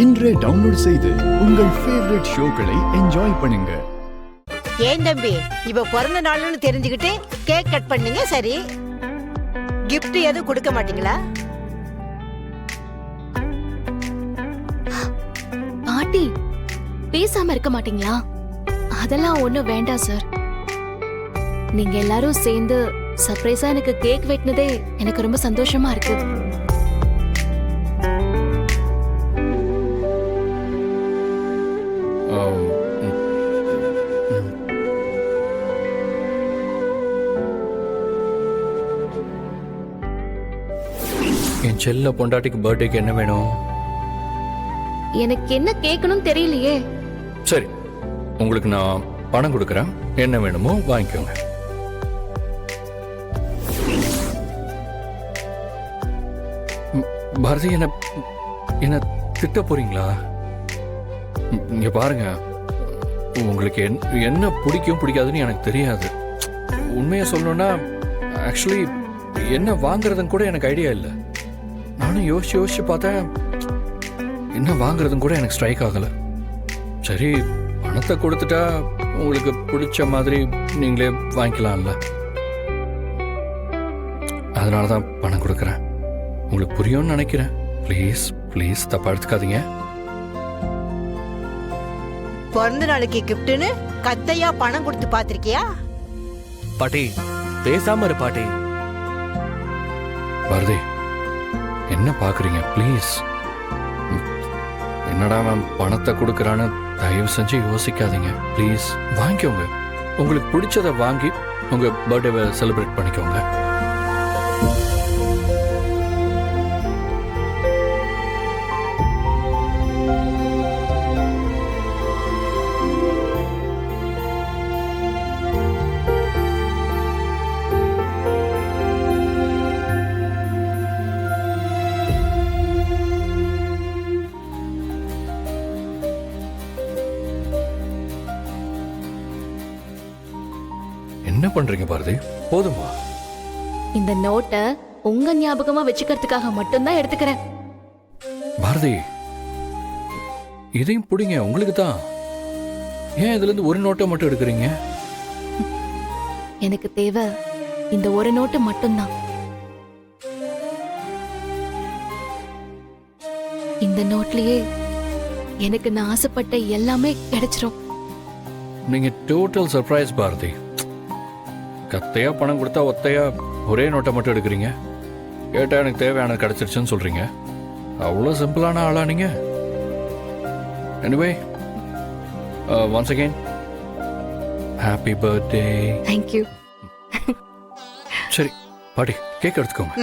இன்றே டவுன்லோட் செய்து உங்கள் ஃபேவரட் ஷோக்களை என்ஜாய் பண்ணுங்க. ஏன் தம்பி, இவ பிறந்த நாள்னு தெரிஞ்சுக்கிட்டு கேக் கட் பண்ணீங்க, சரி. கிஃப்ட் எதுவும் கொடுக்க மாட்டீங்களா? பாட்டி பேசாம இருக்க மாட்டீங்களா? அதெல்லாம் ஒண்ணும் வேண்டாம் சார். நீங்க எல்லாரும் சேர்ந்து சர்ப்ரைஸா எனக்கு கேக் வெட்டினதே எனக்கு ரொம்ப சந்தோஷமா இருக்கு. என் செல்ல பொண்டாட்டிக்கு பர்த்டேக்கு என்ன வேணும்? எனக்கு என்ன கேட்கணும் தெரியலையே. சரி, உங்களுக்கு நான் பணம் கொடுக்குறேன், என்ன வேணுமோ வாங்கிக்கோங்க. பாரதி, என்ன திட்ட போறீங்களா? இங்க பாருங்க, உங்களுக்கு என்ன பிடிக்கும் பிடிக்காதுன்னு எனக்கு தெரியாது. உண்மையை சொல்லணும்னா ஆக்சுவலி என்ன வாங்குறதுன்னு கூட எனக்கு ஐடியா இல்லை. நானும் யோசிச்சு பார்த்தேன், என்ன வாங்குறதுன்னு கூட எனக்கு ஸ்ட்ரைக் ஆகலை. சரி, பணத்தை கொடுத்துட்டா உங்களுக்கு பிடிச்ச மாதிரி நீங்களே வாங்கிக்கலாம்ல, அதனால தான் பணம் கொடுக்குறேன். உங்களுக்கு புரியும்னு நினைக்கிறேன். ப்ளீஸ் ப்ளீஸ் தப்பா எடுத்துக்காதீங்க. பிறந்த நாளைக்கு கிஃப்ட்னு கத்தையா பணம் கொடுத்து பாத்திருக்கியா? பாட்டி பேசாம இரு பாட்டி. பாரதி, என்ன பாக்குறீங்க? ப்ளீஸ். என்னடா மேம் பணத்தை கொடுக்குறான்னு தயவு செஞ்சு யோசிக்காதீங்க. ப்ளீஸ் வாங்கிக்கோங்க. உங்களுக்கு பிடிச்சதை வாங்கி உங்க பர்த்டேவை செலிப்ரேட் பண்ணிக்கோங்க. என்ன பண்றீங்க பாரதி? போதுமா? இந்த நோட்டை உங்க ஞாபகமா வச்சுக்கிறதுக்காக மட்டும்தான் எடுத்துக்கிறேன். பாரதி, இதையும் பிடிங்க, உங்களுக்கு தான். ஏன் இதுல இருந்து ஒரு நோட்டை மட்டும் எடுக்கிறீங்க? எனக்கு தேவை இந்த ஒரு நோட்டு மட்டும்தான். இந்த நோட்லயே எனக்கு நான் ஆசைப்பட்ட எல்லாமே கிடைச்சிரும். நீங்க டோட்டல் சர்ப்ரைஸ் பாரதி. கத்தையா பணம் கொடுத்தா ஒத்தையா ஒரே நோட்டை மட்டும் எடுக்கிறீங்க. கேட்டா எனக்கு தேவையான கிடைச்சிருச்சுன்னு சொல்றீங்க. அவ்வளோ சிம்பிளான ஆளா நீங்க? Anyway, once again happy birthday. Thank you. சரி பாட்டி, கேக் எடுத்துக்கோங்க.